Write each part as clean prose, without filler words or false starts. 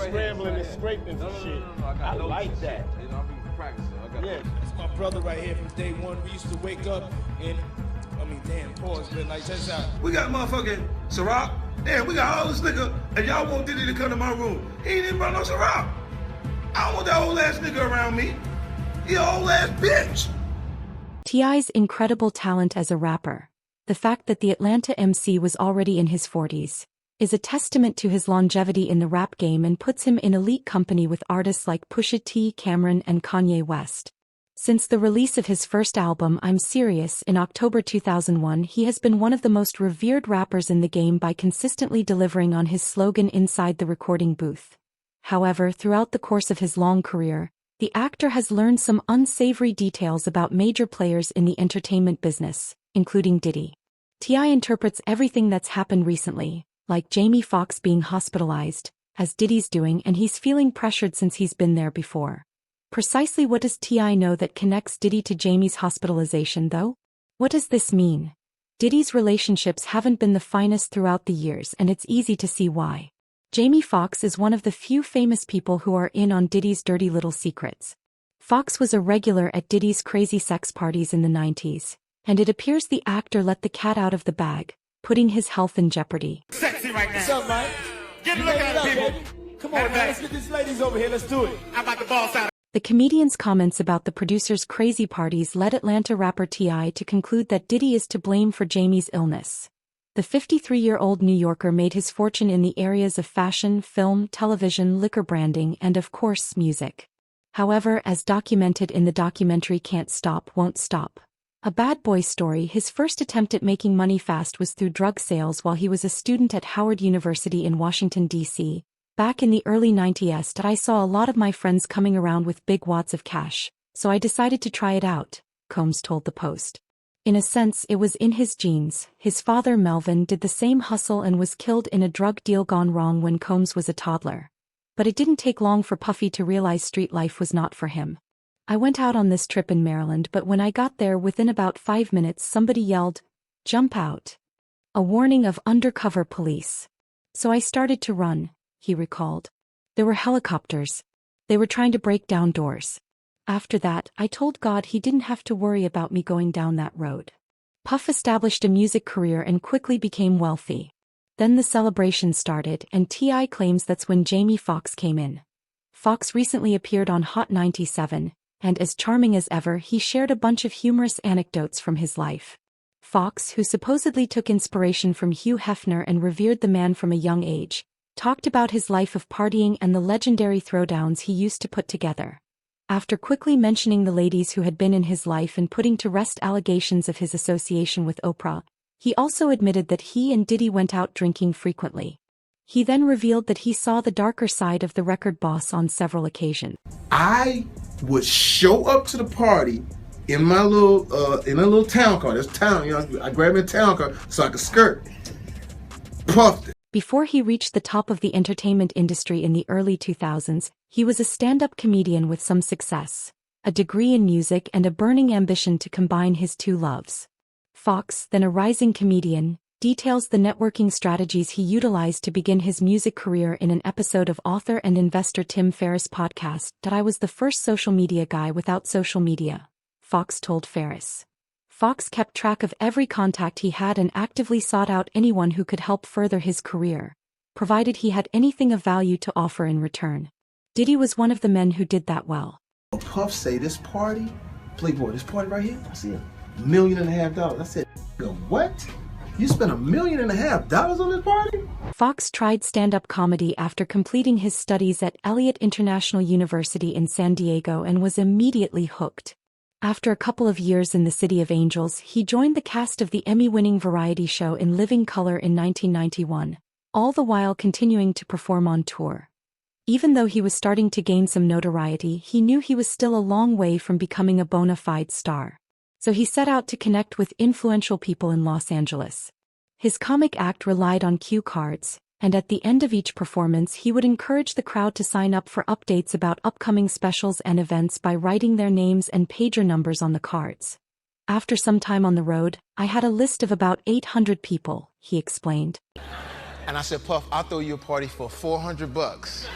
scrambling and scraping for shit. I like that. You know, I'm practicing. Yeah. That's my brother right here from day one. We used to wake up and, damn, pause, but like, check this out. We got motherfucking Ciroc. Damn, we got all this nigga, and y'all want Diddy to come to my room. He ain't even brought no Ciroc. I don't want that old ass nigga around me. He an old ass bitch. T.I.'s incredible talent as a rapper, the fact that the Atlanta MC was already in his 40s, is a testament to his longevity in the rap game and puts him in elite company with artists like Pusha T, Cameron, and Kanye West. Since the release of his first album, I'm Serious, in October 2001, he has been one of the most revered rappers in the game by consistently delivering on his slogan inside the recording booth. However, throughout the course of his long career, the actor has learned some unsavory details about major players in the entertainment business, including Diddy. T.I. interprets everything that's happened recently, like Jamie Foxx being hospitalized, as Diddy's doing, and he's feeling pressured since he's been there before. Precisely what does T.I. know that connects Diddy to Jamie's hospitalization, though? What does this mean? Diddy's relationships haven't been the finest throughout the years, and it's easy to see why. Jamie Foxx is one of the few famous people who are in on Diddy's dirty little secrets. Foxx was a regular at Diddy's crazy sex parties in the 90s, and it appears the actor let the cat out of the bag, putting his health in jeopardy. Sexy right now. What's up, Mike? Get a look at it, people. Baby. Come on, man, let's get these ladies over here. Let's do it. How about the boss out? The comedian's comments about the producer's crazy parties led Atlanta rapper T.I. to conclude that Diddy is to blame for Jamie's illness. The 53-year-old New Yorker made his fortune in the areas of fashion, film, television, liquor branding, and of course, music. However, as documented in the documentary Can't Stop, Won't Stop, a bad boy story, his first attempt at making money fast was through drug sales while he was a student at Howard University in Washington, D.C. Back in the early 90s, I saw a lot of my friends coming around with big wads of cash, so I decided to try it out, Combs told the Post. In a sense, it was in his genes. His father, Melvin, did the same hustle and was killed in a drug deal gone wrong when Combs was a toddler. But it didn't take long for Puffy to realize street life was not for him. I went out on this trip in Maryland, but when I got there, within about 5 minutes, somebody yelled, "Jump out!" A warning of undercover police. So I started to run, he recalled. There were helicopters. They were trying to break down doors. After that, I told God he didn't have to worry about me going down that road. Puff established a music career and quickly became wealthy. Then the celebration started, and T.I. claims that's when Jamie Foxx came in. Foxx recently appeared on Hot 97, and as charming as ever, he shared a bunch of humorous anecdotes from his life. Foxx, who supposedly took inspiration from Hugh Hefner and revered the man from a young age, talked about his life of partying and the legendary throwdowns he used to put together. After quickly mentioning the ladies who had been in his life and putting to rest allegations of his association with Oprah, he also admitted that he and Diddy went out drinking frequently. He then revealed that he saw the darker side of the record boss on several occasions. I would show up to the party in my little town car. This town, I grabbed me a town car so I could skirt. Puffed it. Before he reached the top of the entertainment industry in the early 2000s, he was a stand-up comedian with some success, a degree in music, and a burning ambition to combine his two loves. Foxx, then a rising comedian, details the networking strategies he utilized to begin his music career in an episode of author and investor Tim Ferriss' podcast that I was the first social media guy without social media, Foxx told Ferriss. Foxx kept track of every contact he had and actively sought out anyone who could help further his career, provided he had anything of value to offer in return. Diddy was one of the men who did that well. Puff say this party, Playboy, this party right here, I see $1.5 million. I said, what? You spent $1.5 million on this party? Foxx tried stand-up comedy after completing his studies at Elliott International University in San Diego and was immediately hooked. After a couple of years in the City of Angels, he joined the cast of the Emmy-winning variety show In Living Color in 1991, all the while continuing to perform on tour. Even though he was starting to gain some notoriety, he knew he was still a long way from becoming a bona fide star. So he set out to connect with influential people in Los Angeles. His comic act relied on cue cards, and at the end of each performance he would encourage the crowd to sign up for updates about upcoming specials and events by writing their names and pager numbers on the cards. After some time on the road, I had a list of about 800 people, he explained. And I said, Puff, I'll throw you a party for $400.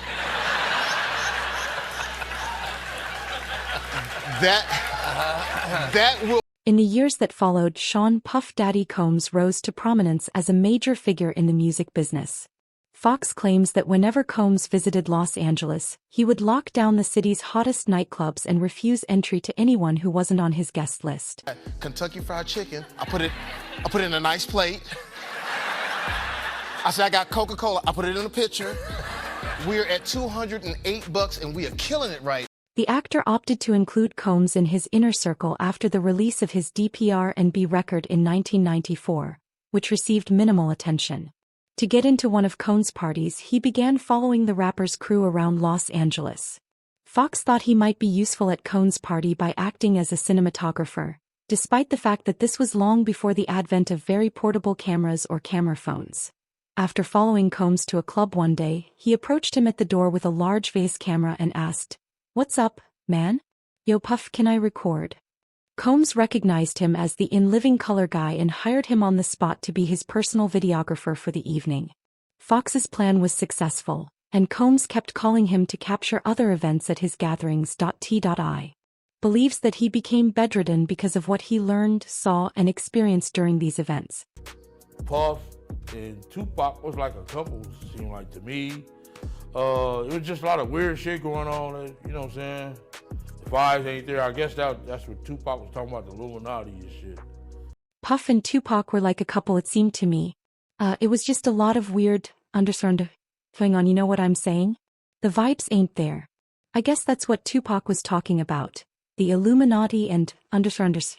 That will. In the years that followed, Sean Puff Daddy Combs rose to prominence as a major figure in the music business. Fox claims that whenever Combs visited Los Angeles, he would lock down the city's hottest nightclubs and refuse entry to anyone who wasn't on his guest list. Kentucky Fried Chicken. I put it in a nice plate. I said I got Coca-Cola. I put it in a pitcher. We're at $208 and we are killing it right. The actor opted to include Combs in his inner circle after the release of his DPR&B record in 1994, which received minimal attention. To get into one of Combs' parties, he began following the rapper's crew around Los Angeles. Fox thought he might be useful at Combs' party by acting as a cinematographer, despite the fact that this was long before the advent of very portable cameras or camera phones. After following Combs to a club one day, he approached him at the door with a large vase camera and asked, "What's up, man? Yo Puff, can I record?" Combs recognized him as the In Living Color guy and hired him on the spot to be his personal videographer for the evening. Fox's plan was successful, and Combs kept calling him to capture other events at his gatherings. T.I. believes that he became bedridden because of what he learned, saw, and experienced during these events. Puff and Tupac was like a couple, seemed like to me. It was just a lot of weird shit going on, you know what I'm saying? The vibes ain't there. I guess that's what Tupac was talking about, the Illuminati and shit. Puff and Tupac were like a couple, it seemed to me. It was just a lot of weird, underturned going on, you know what I'm saying? The vibes ain't there. I guess that's what Tupac was talking about, the Illuminati and underturners.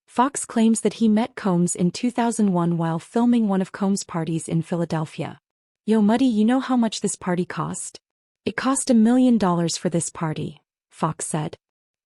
Fox claims that he met Combs in 2001 while filming one of Combs' parties in Philadelphia. "Yo Muddy, you know how much this party cost? It cost $1 million for this party," Fox said.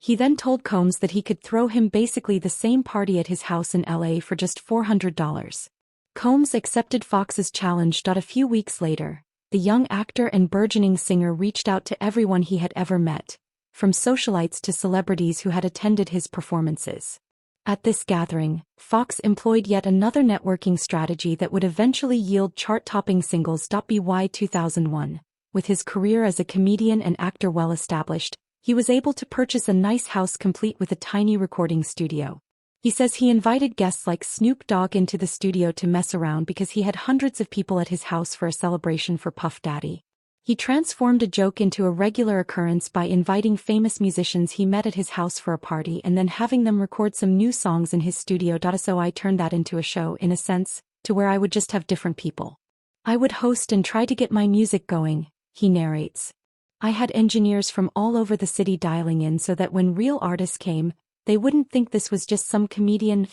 He then told Combs that he could throw him basically the same party at his house in LA for just $400. Combs accepted Fox's challenge. A few weeks later, the young actor and burgeoning singer reached out to everyone he had ever met, from socialites to celebrities who had attended his performances. At this gathering, Fox employed yet another networking strategy that would eventually yield chart-topping singles. By 2001, with his career as a comedian and actor well established, he was able to purchase a nice house complete with a tiny recording studio. He says he invited guests like Snoop Dogg into the studio to mess around because he had hundreds of people at his house for a celebration for Puff Daddy. He transformed a joke into a regular occurrence by inviting famous musicians he met at his house for a party and then having them record some new songs in his studio. So I turned that into a show, in a sense, to where I would just have different people. I would host and try to get my music going, he narrates. I had engineers from all over the city dialing in so that when real artists came, they wouldn't think this was just some comedian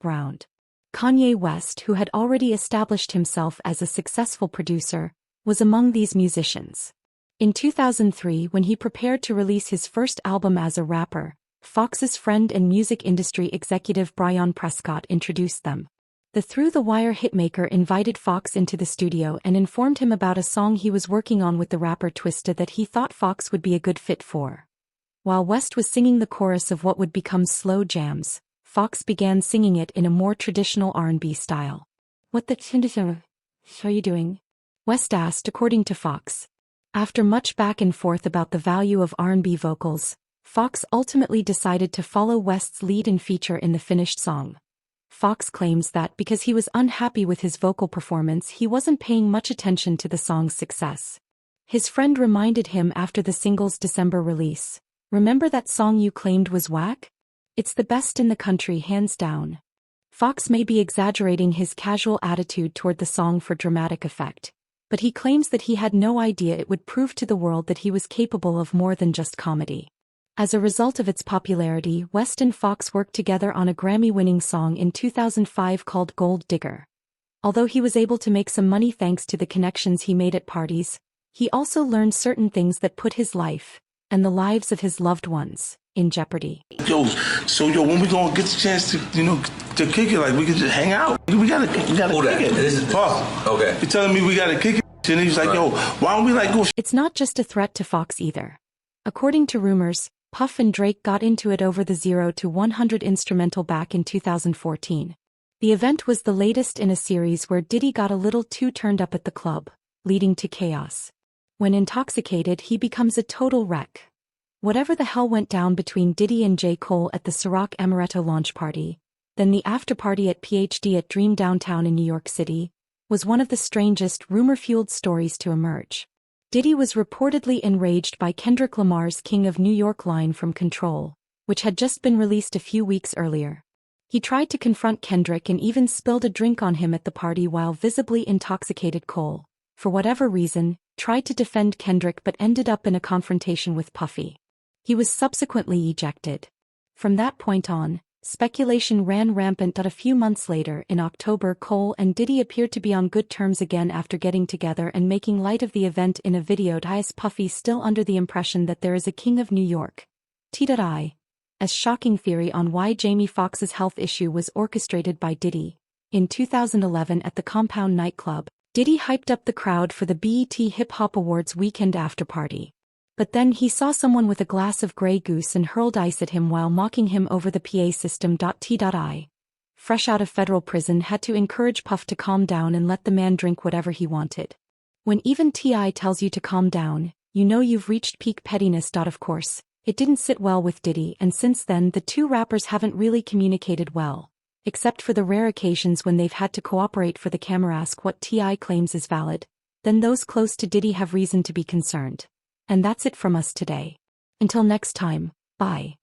round. Kanye West, who had already established himself as a successful producer, was among these musicians. In 2003, when he prepared to release his first album as a rapper, Fox's friend and music industry executive Brian Prescott introduced them. The Through the Wire hitmaker invited Fox into the studio and informed him about a song he was working on with the rapper Twista that he thought Fox would be a good fit for. While West was singing the chorus of what would become Slow Jams, Fox began singing it in a more traditional R&B style. "What the are you doing?" West asked, according to Fox. After much back and forth about the value of R&B vocals, Fox ultimately decided to follow West's lead and feature in the finished song. Fox claims that because he was unhappy with his vocal performance, he wasn't paying much attention to the song's success. His friend reminded him after the single's December release, "Remember that song you claimed was whack? It's the best in the country, hands down." Fox may be exaggerating his casual attitude toward the song for dramatic effect, but he claims that he had no idea it would prove to the world that he was capable of more than just comedy. As a result of its popularity, West and Fox worked together on a Grammy-winning song in 2005 called Gold Digger. Although he was able to make some money thanks to the connections he made at parties, he also learned certain things that put his life, and the lives of his loved ones, in jeopardy. So when we gonna get the chance to, to kick it, like we can just hang out. We gotta kick it. This is Puff. Okay. You're telling me we gotta kick it, and he's like, "Yo, why don't we go?" It's not just a threat to Fox either. According to rumors, Puff and Drake got into it over the 0 to 100 instrumental back in 2014. The event was the latest in a series where Diddy got a little too turned up at the club, leading to chaos. When intoxicated, he becomes a total wreck. Whatever the hell went down between Diddy and J. Cole at the Ciroc Amaretto launch party, then the after-party at PhD at Dream downtown in New York City, was one of the strangest rumor-fueled stories to emerge. Diddy was reportedly enraged by Kendrick Lamar's King of New York line from Control, which had just been released a few weeks earlier. He tried to confront Kendrick and even spilled a drink on him at the party while visibly intoxicated. Cole, for whatever reason, tried to defend Kendrick but ended up in a confrontation with Puffy. He was subsequently ejected. From that point on, speculation ran rampant that a few months later, in October, Cole and Diddy appeared to be on good terms again after getting together and making light of the event in a video. Puffy still under the impression that there is a King of New York. T.I. As shocking theory on why Jamie Foxx's health issue was orchestrated by Diddy. In 2011 at the Compound nightclub, Diddy hyped up the crowd for the BET Hip Hop Awards weekend after-party. But then he saw someone with a glass of Grey Goose and hurled ice at him while mocking him over the PA system. T.I. Fresh out of federal prison, had to encourage Puff to calm down and let the man drink whatever he wanted. When even T.I. tells you to calm down, you know you've reached peak pettiness. Of course, it didn't sit well with Diddy, and since then the two rappers haven't really communicated well, except for the rare occasions when they've had to cooperate for the camera. Ask what T.I. claims is valid, then those close to Diddy have reason to be concerned. And that's it from us today. Until next time, bye.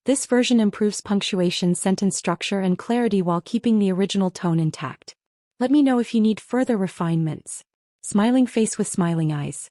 This version improves punctuation, sentence structure, and clarity while keeping the original tone intact. Let me know if you need further refinements. Smiling face with smiling eyes.